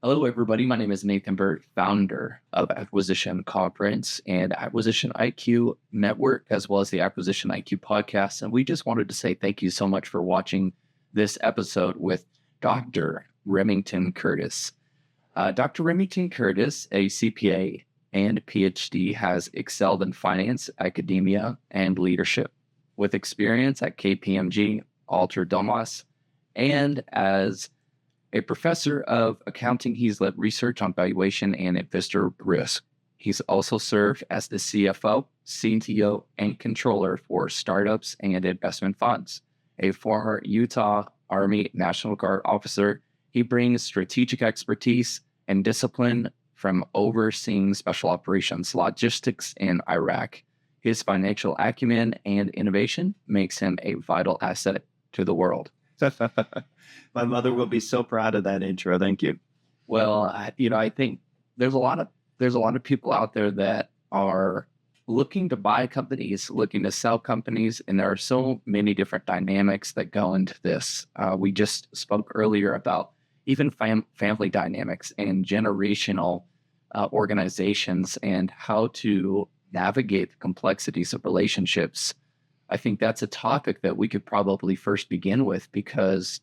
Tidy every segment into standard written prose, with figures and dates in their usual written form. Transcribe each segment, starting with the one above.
Hello, everybody. My name is Nathan Byrd, founder of Acquisition Conference and Acquisition IQ Network, as well as the Acquisition IQ podcast. And we just wanted to say thank you so much for watching this episode with Dr. Remington Curtis. Dr. Remington Curtis, a CPA and PhD, has excelled in finance, academia, and leadership with experience at KPMG, Alter Domas, and as a professor of accounting. He's led research on valuation and investor risk. He's also served as the CFO, CTO, and controller for startups and investment funds. A former Utah Army National Guard officer, he brings strategic expertise and discipline from overseeing special operations logistics in Iraq. His financial acumen and innovation makes him a vital asset to the world. My mother will be so proud of that intro. Thank you. Well, I think there's a lot of people out there that are looking to buy companies, looking to sell companies, and there are so many different dynamics that go into this. We just spoke earlier about even family dynamics and generational organizations and how to navigate the complexities of relationships. I think that's a topic that we could probably first begin with because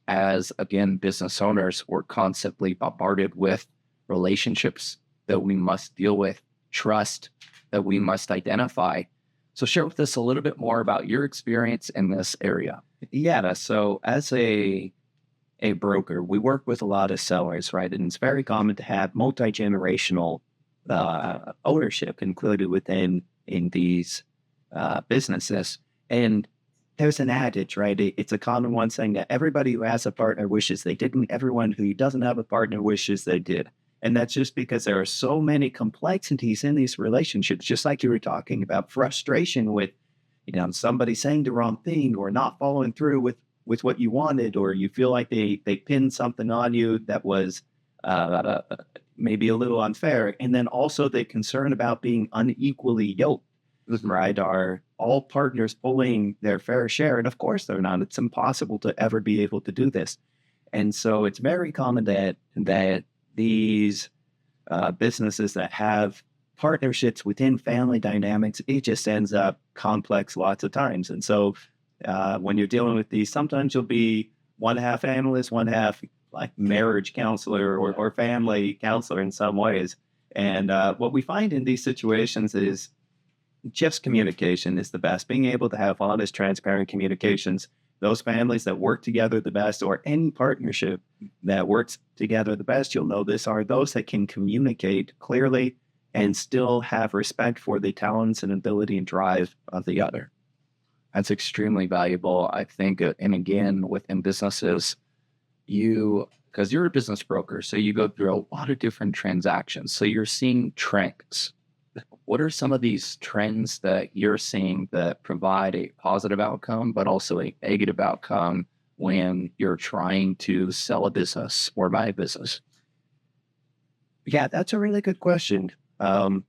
as, again, business owners, we're constantly bombarded with relationships that we must deal with, trust that we must identify. So share with us a little bit more about your experience in this area. Yeah. So as a broker, we work with a lot of sellers, right? And it's very common to have multi-generational ownership included within in these businesses. And there's an adage, right? It's a common one saying that everybody who has a partner wishes they didn't. Everyone who doesn't have a partner wishes they did. And that's just because there are so many complexities in these relationships, just like you were talking about frustration with, somebody saying the wrong thing or not following through with what you wanted, or you feel like they pinned something on you that was maybe a little unfair. And then also the concern about being unequally yoked. Right? Are all partners pulling their fair share? And of course they're not. It's impossible to ever be able to do this. And so it's very common that these businesses that have partnerships within family dynamics, it just ends up complex lots of times. And so when you're dealing with these, sometimes you'll be one half analyst, one half like marriage counselor or family counselor in some ways. And what we find in these situations is just communication is the best. Being able to have honest, transparent communications. Those families that work together the best, or any partnership that works together the best, you'll know this, are those that can communicate clearly and still have respect for the talents and ability and drive of the other. That's extremely valuable, I think. And again, within businesses, because you're a business broker, so you go through a lot of different transactions. So you're seeing trends. What are some of these trends that you're seeing that provide a positive outcome, but also a negative outcome when you're trying to sell a business or buy a business? Yeah, that's a really good question. I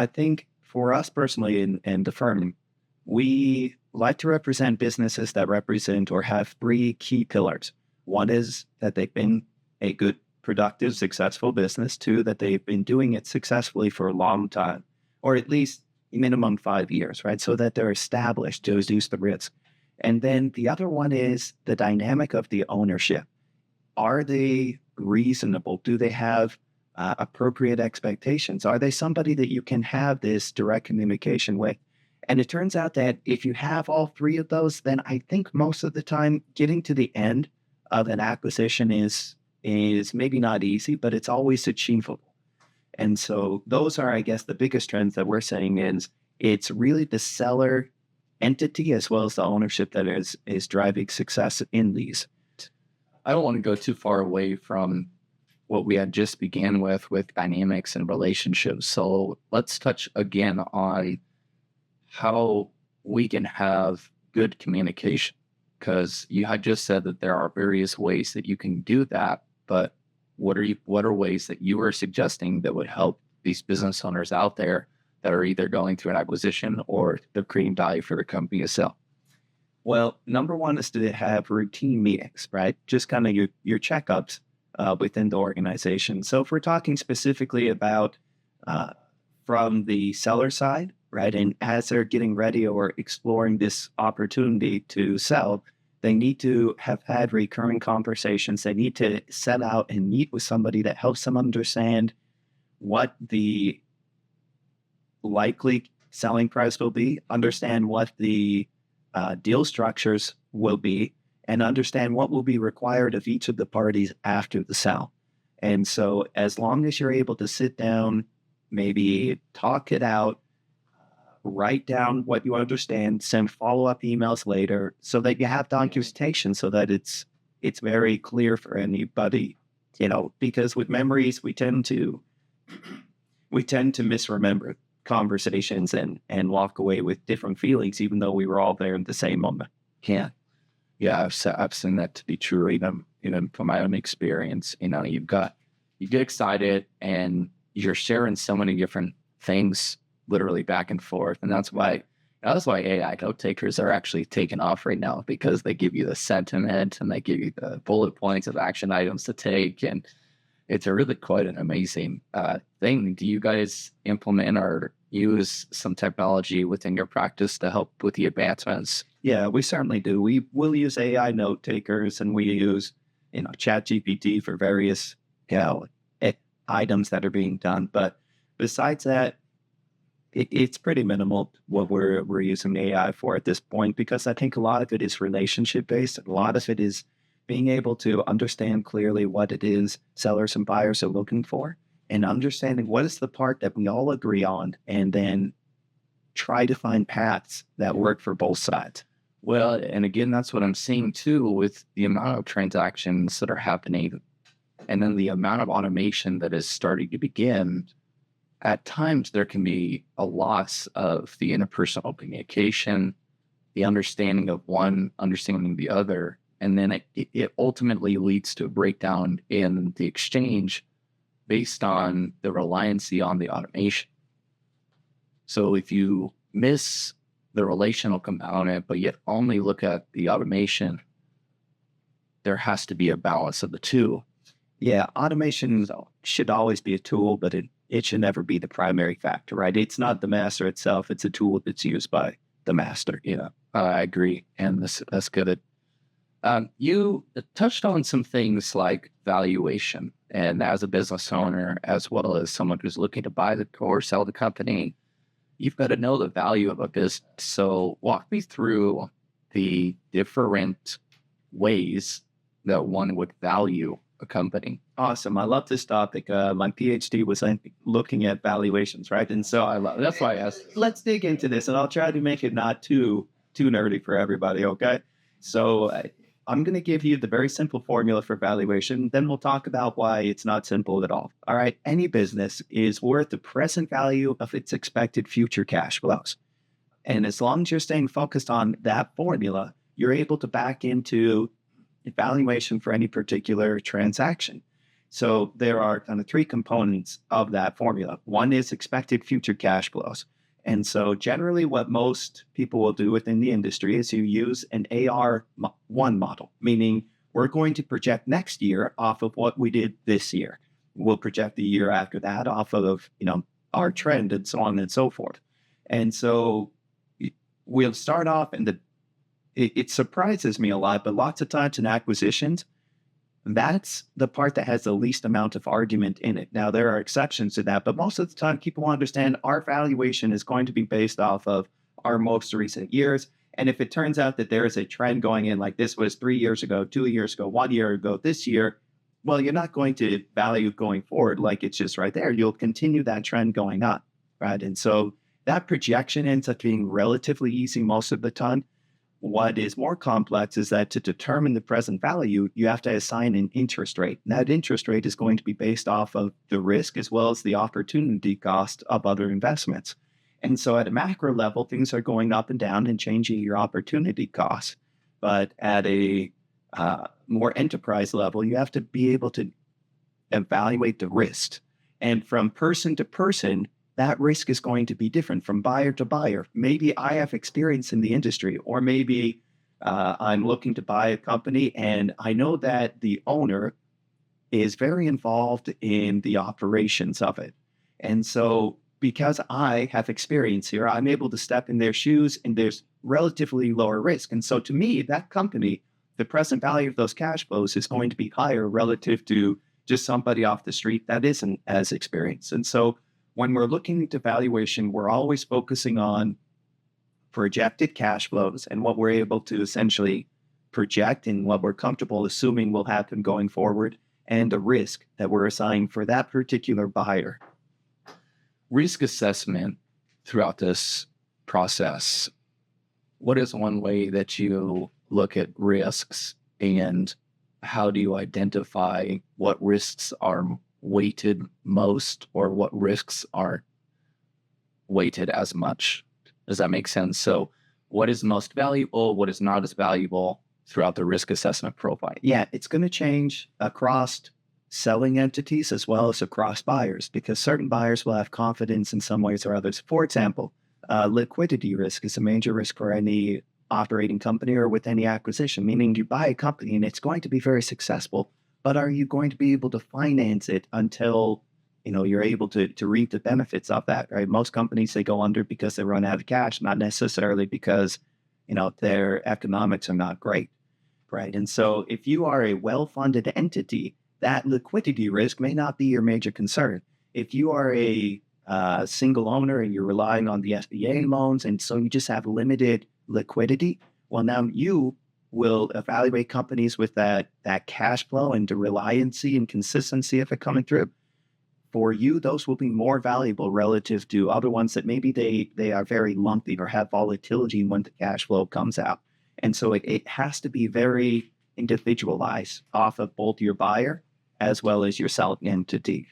think for us personally in the firm, we like to represent businesses that represent or have three key pillars. One is that they've been a good, productive, successful business. Two, that they've been doing it successfully for a long time, or at least minimum 5 years, right? So that they're established to reduce the risk. And then the other one is the dynamic of the ownership. Are they reasonable? Do they have appropriate expectations? Are they somebody that you can have this direct communication with? And it turns out that if you have all three of those, then I think most of the time getting to the end of an acquisition is maybe not easy, but it's always achievable. And so those are, I guess, the biggest trends that we're saying is it's really the seller entity as well as the ownership that is driving success in these. I don't want to go too far away from what we had just began with dynamics and relationships. So let's touch again on how we can have good communication, because you had just said that there are various ways that you can do that, but what are ways that you are suggesting that would help these business owners out there that are either going through an acquisition or they're creating value for the company to sell? Well, number one is to have routine meetings, right? Just kind of your checkups within the organization. So if we're talking specifically about from the seller side, right, and as they're getting ready or exploring this opportunity to sell, they need to have had recurring conversations. They need to set out and meet with somebody that helps them understand what the likely selling price will be, understand what the deal structures will be, and understand what will be required of each of the parties after the sell. And so as long as you're able to sit down, maybe talk it out, write down what you understand, send follow-up emails later so that you have documentation so that it's very clear for anybody, because with memories, we tend to misremember conversations and walk away with different feelings, even though we were all there in the same moment. Yeah, I've seen that to be true, even from my own experience. You get excited and you're sharing so many different things, literally back and forth, and that's why AI note takers are actually taking off right now, because they give you the sentiment and they give you the bullet points of action items to take, and it's a really quite an amazing thing. Do you guys implement or use some technology within your practice to help with the advancements? Yeah, we certainly do. We will use AI note takers, and we use, ChatGPT for various, items that are being done. But besides that, it's pretty minimal what we're using AI for at this point, because I think a lot of it is relationship based, and a lot of it is being able to understand clearly what it is sellers and buyers are looking for, and understanding what is the part that we all agree on, and then try to find paths that work for both sides. Well, and again, that's what I'm seeing too with the amount of transactions that are happening, and then the amount of automation that is starting to begin. At times, there can be a loss of the interpersonal communication, the understanding of one, understanding the other, and then it ultimately leads to a breakdown in the exchange based on the reliancy on the automation. So if you miss the relational component, but yet only look at the automation, there has to be a balance of the two. Yeah, automation should always be a tool, but it should never be the primary factor, right? It's not the master itself. It's a tool that's used by the master. Yeah, I agree. And that's good. You touched on some things like valuation, and as a business owner, as well as someone who's looking to buy or sell the company, you've got to know the value of a business. So walk me through the different ways that one would value a company. Awesome. I love this topic. My PhD was looking at valuations, right? And so that's why I asked. Let's dig into this, and I'll try to make it not too nerdy for everybody, okay? So I'm going to give you the very simple formula for valuation. Then we'll talk about why it's not simple at all. All right. Any business is worth the present value of its expected future cash flows. And as long as you're staying focused on that formula, you're able to back into valuation for any particular transaction. So there are kind of three components of that formula. One is expected future cash flows. And so generally what most people will do within the industry is you use an AR1 model, meaning we're going to project next year off of what we did this year. We'll project the year after that off of, our trend and so on and so forth. And so we'll start off, and it surprises me a lot, but lots of times in acquisitions, that's the part that has the least amount of argument in it. Now, there are exceptions to that, but most of the time people understand our valuation is going to be based off of our most recent years. And if it turns out that there is a trend going in, like this was 3 years ago, 2 years ago, 1 year ago, this year, well, you're not going to value going forward like it's just right there. You'll continue that trend going up, right? And so that projection ends up being relatively easy most of the time. What is more complex is that to determine the present value, you have to assign an interest rate. And that interest rate is going to be based off of the risk as well as the opportunity cost of other investments. And so at a macro level, things are going up and down and changing your opportunity costs. But at a more enterprise level, you have to be able to evaluate the risk. And from person to person, that risk is going to be different from buyer to buyer. Maybe I have experience in the industry, or maybe I'm looking to buy a company and I know that the owner is very involved in the operations of it. And so because I have experience here, I'm able to step in their shoes and there's relatively lower risk. And so to me, that company, the present value of those cash flows is going to be higher relative to just somebody off the street that isn't as experienced. And so when we're looking at valuation, we're always focusing on projected cash flows and what we're able to essentially project and what we're comfortable assuming will happen going forward, and the risk that we're assigning for that particular buyer. Risk assessment throughout this process. What is one way that you look at risks, and how do you identify what risks are weighted most or what risks aren't weighted as much? Does that make sense? So what is most valuable, what is not as valuable throughout the risk assessment profile? Yeah, it's going to change across selling entities as well as across buyers, because certain buyers will have confidence in some ways or others. For example, liquidity risk is a major risk for any operating company or with any acquisition, meaning you buy a company and it's going to be very successful, but are you going to be able to finance it until you're able to reap the benefits of that, right? Most companies, they go under because they run out of cash, not necessarily because their economics are not great, right? And so if you are a well-funded entity, that liquidity risk may not be your major concern. If you are a single owner and you're relying on the SBA loans, and so you just have limited liquidity, well, now you will evaluate companies with that cash flow and the reliancy and consistency of it coming through. For you, those will be more valuable relative to other ones that maybe they are very lumpy or have volatility when the cash flow comes out. And so it has to be very individualized off of both your buyer as well as your selling entity.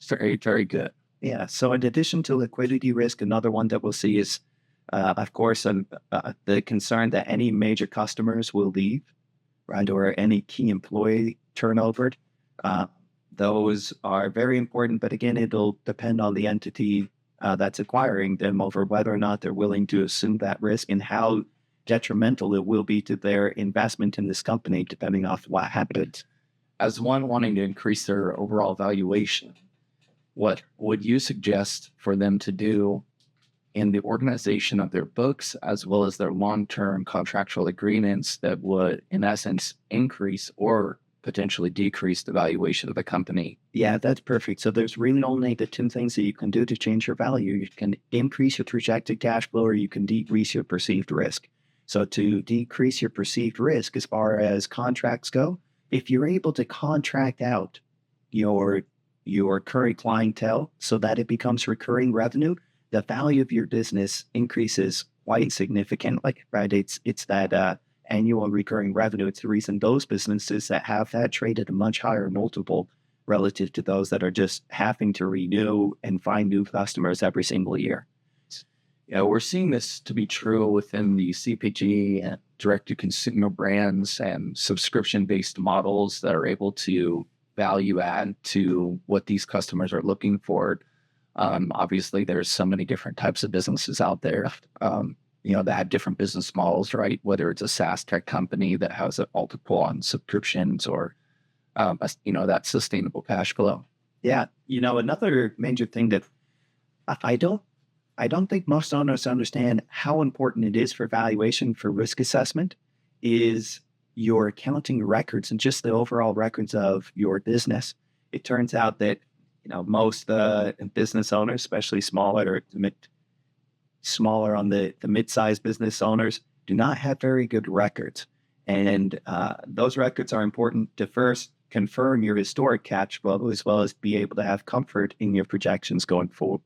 Very, very good. Yeah. So in addition to liquidity risk, another one that we'll see is, of course, the concern that any major customers will leave, right, or any key employee turnover. Those are very important, but again, it'll depend on the entity that's acquiring them over whether or not they're willing to assume that risk and how detrimental it will be to their investment in this company, depending on what happens. As one wanting to increase their overall valuation, what would you suggest for them to do in the organization of their books as well as their long-term contractual agreements that would, in essence, increase or potentially decrease the valuation of the company? Yeah, that's perfect. So there's really only the two things that you can do to change your value. You can increase your projected cash flow or you can decrease your perceived risk. So to decrease your perceived risk as far as contracts go, if you're able to contract out your current clientele so that it becomes recurring revenue, the value of your business increases quite significantly, right? It's that annual recurring revenue. It's the reason those businesses that have that trade at a much higher multiple relative to those that are just having to renew and find new customers every single year. Yeah, we're seeing this to be true within the CPG and direct-to-consumer brands and subscription-based models that are able to value add to what these customers are looking for. Obviously, there's so many different types of businesses out there, that have different business models, right? Whether it's a SaaS tech company that has a multiple on subscriptions or, that sustainable cash flow. Yeah. Another major thing that I don't think most owners understand how important it is for valuation for risk assessment is your accounting records and just the overall records of your business. It turns out that, most business owners, especially smaller on the mid-sized business owners, do not have very good records. And those records are important to first confirm your historic cash flow as well as be able to have comfort in your projections going forward.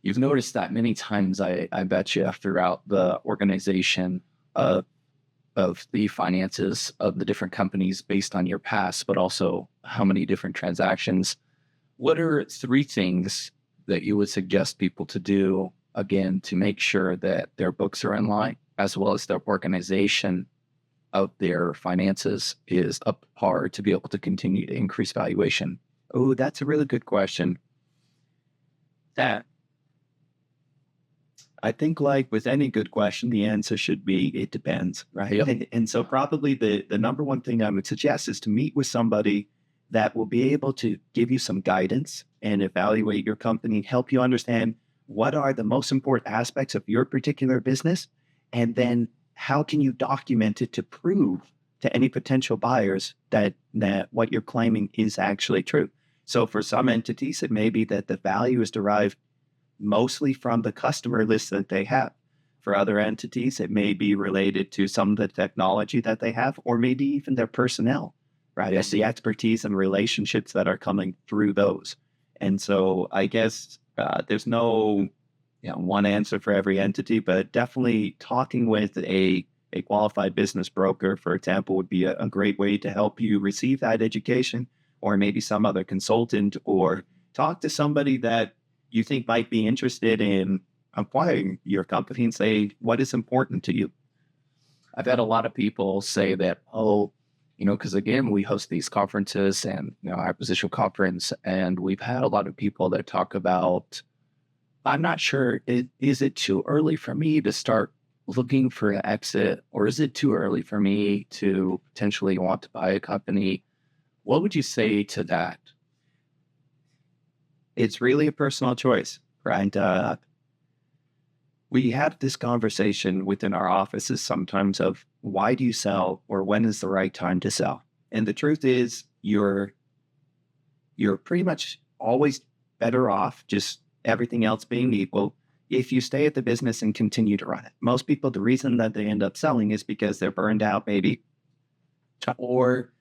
You've noticed that many times, I bet you, throughout the organization of the finances of the different companies based on your past, but also how many different transactions. What are 3 things that you would suggest people to do, again, to make sure that their books are in line, as well as their organization of their finances is up to par to be able to continue to increase valuation? Oh, that's a really good question. I think like with any good question, the answer should be, it depends, right? Yep. And so probably the number one thing I would suggest is to meet with somebody that will be able to give you some guidance and evaluate your company, help you understand what are the most important aspects of your particular business, and then how can you document it to prove to any potential buyers that what you're claiming is actually true. So for some entities, it may be that the value is derived mostly from the customer list that they have. For other entities, it may be related to some of the technology that they have, or maybe even their personnel, right? It's the expertise and relationships that are coming through those. And so I guess there's no one answer for every entity, but definitely talking with a qualified business broker, for example, would be a great way to help you receive that education, or maybe some other consultant, or talk to somebody that you think might be interested in acquiring your company and say, what is important to you? I've had a lot of people say that, oh, because again, we host these conferences and, acquisition conference, and we've had a lot of people that talk about, I'm not sure, is it too early for me to start looking for an exit, or is it too early for me to potentially want to buy a company? What would you say to that? It's really a personal choice, right? We have this conversation within our offices sometimes of, why do you sell, or when is the right time to sell? And the truth is, you're pretty much always better off, just everything else being equal, if you stay at the business and continue to run it. Most people, the reason that they end up selling is because they're burned out, maybe, or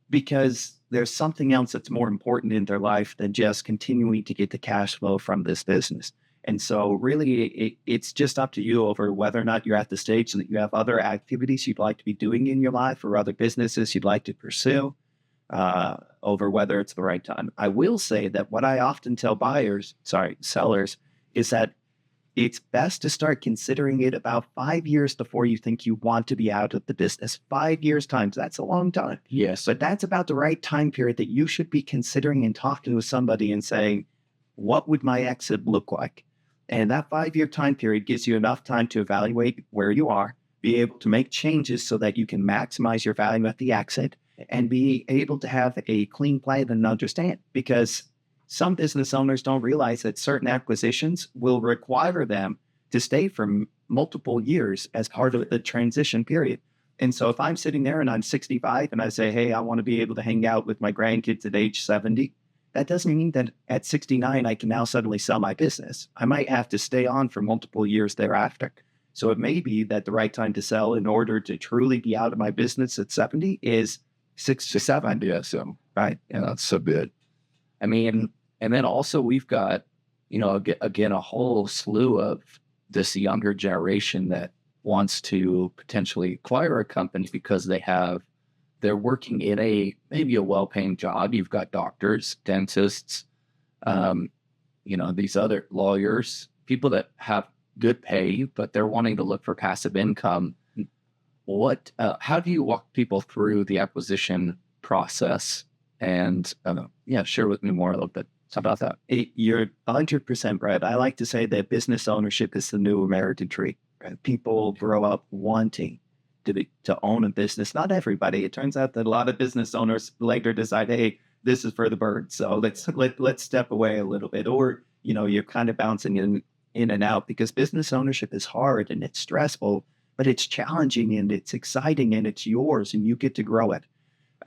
because there's something else that's more important in their life than just continuing to get the cash flow from this business. And so really, it's just up to you over whether or not you're at the stage that you have other activities you'd like to be doing in your life, or other businesses you'd like to pursue, over whether it's the right time. I will say that what I often tell sellers, is that it's best to start considering it about 5 years before you think you want to be out of the business. 5 years times, that's a long time. Yes. But that's about the right time period that you should be considering and talking with somebody and saying, what would my exit look like? And that 5-year time period gives you enough time to evaluate where you are, be able to make changes so that you can maximize your value at the exit, and be able to have a clean plan and understand. Because some business owners don't realize that certain acquisitions will require them to stay for multiple years as part of the transition period. And so if I'm sitting there and I'm 65 and I say, hey, I want to be able to hang out with my grandkids at age 70, that doesn't mean that at 69, I can now suddenly sell my business. I might have to stay on for multiple years thereafter. So it may be that the right time to sell in order to truly be out of my business at 70 is 67. Yeah, so, Right. yeah, that's so good. I mean, and then also we've got, again, a whole slew of this younger generation that wants to potentially acquire a company because they're working in maybe a well-paying job. You've got doctors, dentists, these other lawyers, people that have good pay, but they're wanting to look for passive income. How do you walk people through the acquisition process? And share with me more a little bit about that. You're 100% right. I like to say that business ownership is the new American dream. Right? People grow up wanting to own a business. Not everybody. It turns out that a lot of business owners later decide, hey, this is for the birds. So let's step away a little bit. Or, you're kind of bouncing in and out, because business ownership is hard and it's stressful, but it's challenging and it's exciting and it's yours and you get to grow it.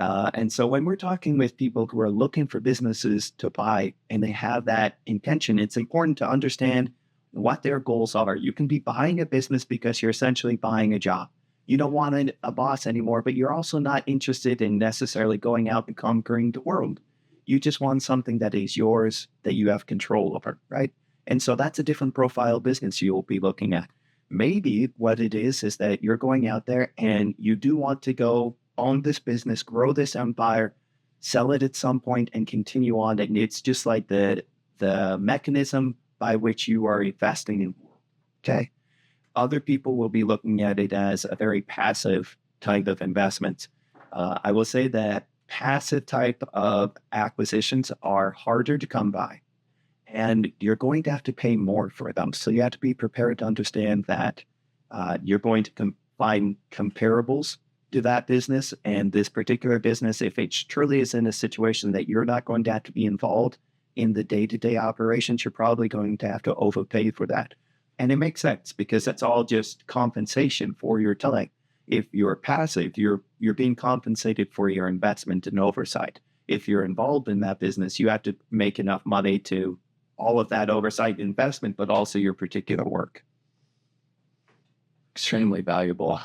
And so when we're talking with people who are looking for businesses to buy and they have that intention, it's important to understand what their goals are. You can be buying a business because you're essentially buying a job. You don't want a boss anymore, but you're also not interested in necessarily going out and conquering the world. You just want something that is yours, that you have control over, right? And so that's a different profile business you'll be looking at. Maybe what it is that you're going out there and you do want to go own this business, grow this empire, sell it at some point, and continue on. And it's just like the mechanism by which you are investing in. Okay. Other people will be looking at it as a very passive type of investment. I will say that passive type of acquisitions are harder to come by. and you're going to have to pay more for them. So you have to be prepared to understand that you're going to find comparables to that business. And this particular business, if it truly is in a situation that you're not going to have to be involved in the day-to-day operations, you're probably going to have to overpay for that. And it makes sense because that's all just compensation for your time. If you're passive, you're being compensated for your investment and oversight. If you're involved in that business, you have to make enough money to all of that oversight investment, but also your particular work. Extremely valuable.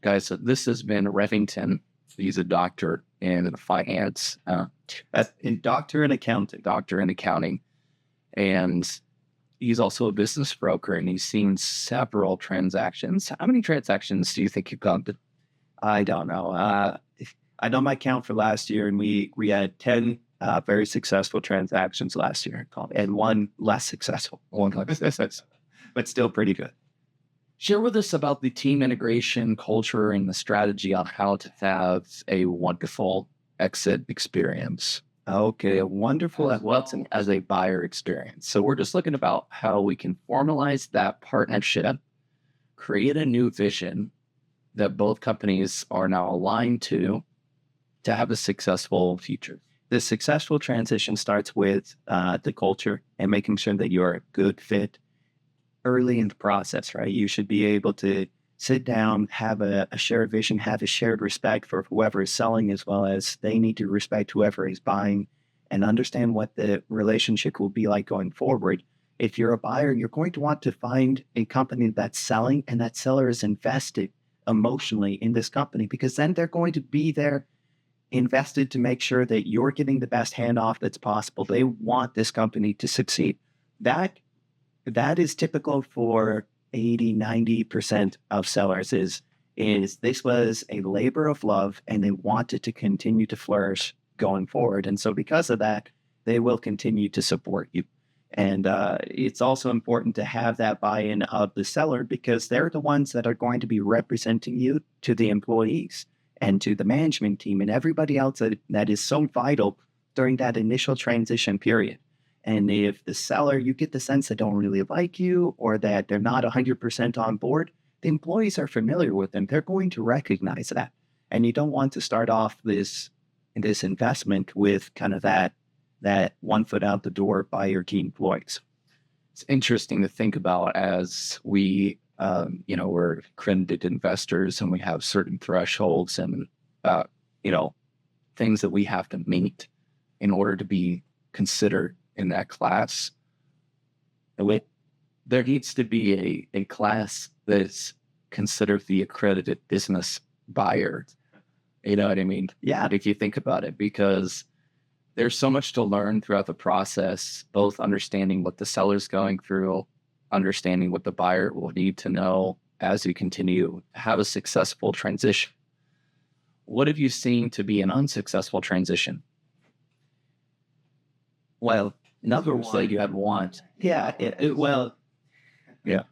Guys, so this has been Remington. He's a doctor in finance, Doctor in accounting. And he's also a business broker, and he's seen several transactions. How many transactions do you think you've gone to? I don't know. I know my count for last year, and we had 10 very successful transactions last year, and one less successful. But still pretty good. Share with us about the team integration culture and the strategy on how to have a wonderful exit experience. Okay, a wonderful as a buyer experience. So we're just looking about how we can formalize that partnership, create a new vision that both companies are now aligned to have a successful future. The successful transition starts with the culture and making sure that you're a good fit early in the process, right? You should be able to sit down, have a shared vision, have a shared respect for whoever is selling, as well as they need to respect whoever is buying and understand what the relationship will be like going forward. If you're a buyer, you're going to want to find a company that's selling and that seller is invested emotionally in this company, because then they're going to be there invested to make sure that you're getting the best handoff that's possible. They want this company to succeed. That is typical for 80, 90% of sellers is this was a labor of love and they wanted to continue to flourish going forward. And so because of that, they will continue to support you. And it's also important to have that buy-in of the seller, because they're the ones that are going to be representing you to the employees and to the management team and everybody else that is so vital during that initial transition period. And if the seller, you get the sense they don't really like you or that they're not 100% on board, the employees are familiar with them. They're going to recognize that. And you don't want to start off this investment with kind of that 1 foot out the door by your key employees. It's interesting to think about as we, we're accredited investors and we have certain thresholds and, things that we have to meet in order to be considered in that class. There needs to be a class that's considered the accredited business buyer. You know what I mean? Yeah. If you think about it, because there's so much to learn throughout the process, both understanding what the seller's going through, understanding what the buyer will need to know as you continue to have a successful transition. What have you seen to be an unsuccessful transition? Well, number one, you have one. Yeah. Yeah.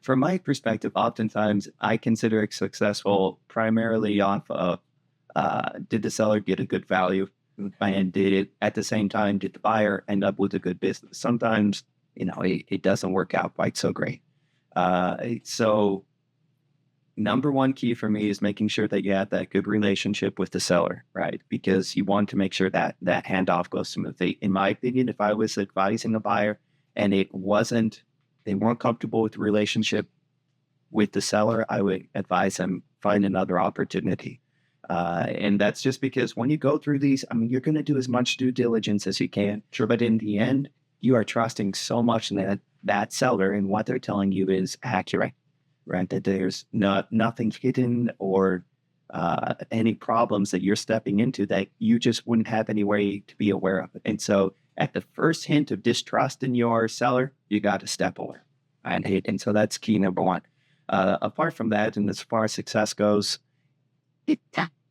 From my perspective, oftentimes I consider it successful primarily off of did the seller get a good value, and did the buyer end up with a good business? Sometimes, it doesn't work out quite so great. So number one key for me is making sure that you have that good relationship with the seller, right? Because you want to make sure that that handoff goes smoothly. In my opinion, if I was advising a buyer and they weren't comfortable with the relationship with the seller, I would advise them find another opportunity. And that's just because when you go through these, you're going to do as much due diligence as you can. Sure, but in the end, you are trusting so much in that seller and what they're telling you is accurate, right? That there's nothing hidden or any problems that you're stepping into that you just wouldn't have any way to be aware of. And so at the first hint of distrust in your seller, you got to step away. And so that's key number one. Apart from that, and as far as success goes,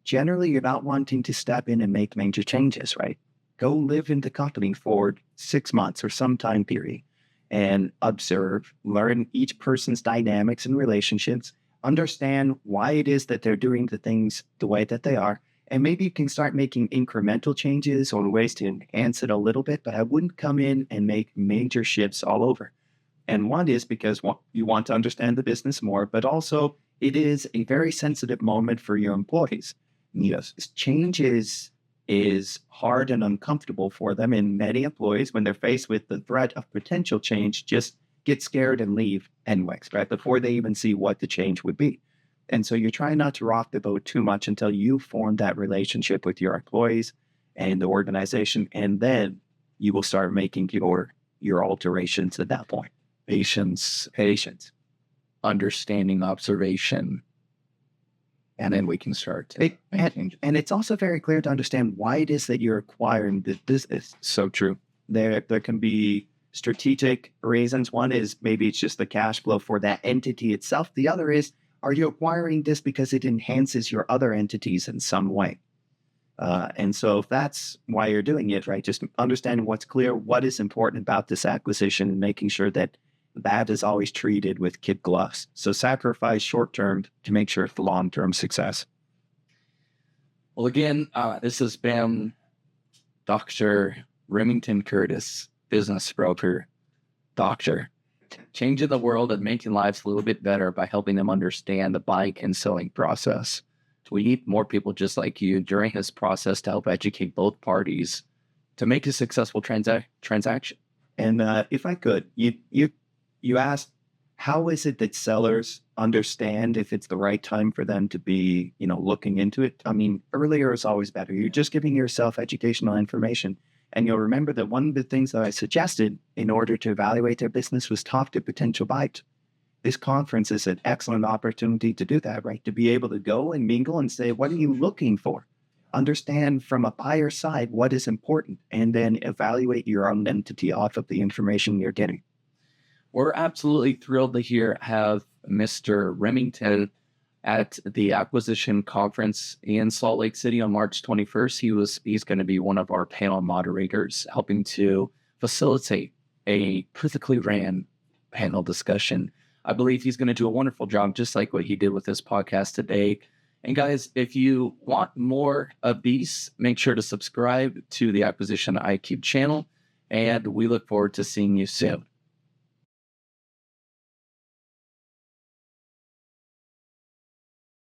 generally you're not wanting to step in and make major changes, right? Go live in the company for 6 months or some time period and observe, learn each person's dynamics and relationships, understand why it is that they're doing the things the way that they are, And maybe you can start making incremental changes or ways to enhance it a little bit, but I wouldn't come in and make major shifts all over. And one is because you want to understand the business more, but also it is a very sensitive moment for your employees. Yes, change is hard and uncomfortable for them. And many employees, when they're faced with the threat of potential change, just get scared and leave anyways, right? Before they even see what the change would be. And so you're trying not to rock the boat too much until you form that relationship with your employees and the organization. And then you will start making your alterations at that point. Patience, understanding, observation, and then we can start to make changes. And it's also very clear to understand why it is that you're acquiring this business. So true. There can be strategic reasons. One is maybe it's just the cash flow for that entity itself. The other is, are you acquiring this because it enhances your other entities in some way? And so if that's why you're doing it, right, just understanding what's clear, what is important about this acquisition, and making sure that that is always treated with kid gloves. So sacrifice short-term to make sure it's long-term success. Well, again, this has been Dr. Remington Curtis, business broker, doctor, changing the world and making lives a little bit better by helping them understand the buying and selling process. We need more people just like you during this process to help educate both parties to make a successful transaction. And if I could, you asked, how is it that sellers understand if it's the right time for them to be, looking into it? I mean, earlier is always better. You're just giving yourself educational information. And you'll remember that one of the things that I suggested in order to evaluate their business was talk to potential buyers. This conference is an excellent opportunity to do that, right? To be able to go and mingle and say, what are you looking for? Understand from a buyer's side what is important, and then evaluate your own entity off of the information you're getting. We're absolutely thrilled to have Mr. Remington at the Acquisition Conference in Salt Lake City on March 21st. He's going to be one of our panel moderators, helping to facilitate a perfectly ran panel discussion. I believe he's going to do a wonderful job, just like what he did with this podcast today. And guys, if you want more of these, make sure to subscribe to the Acquisition IQ channel, and we look forward to seeing you soon.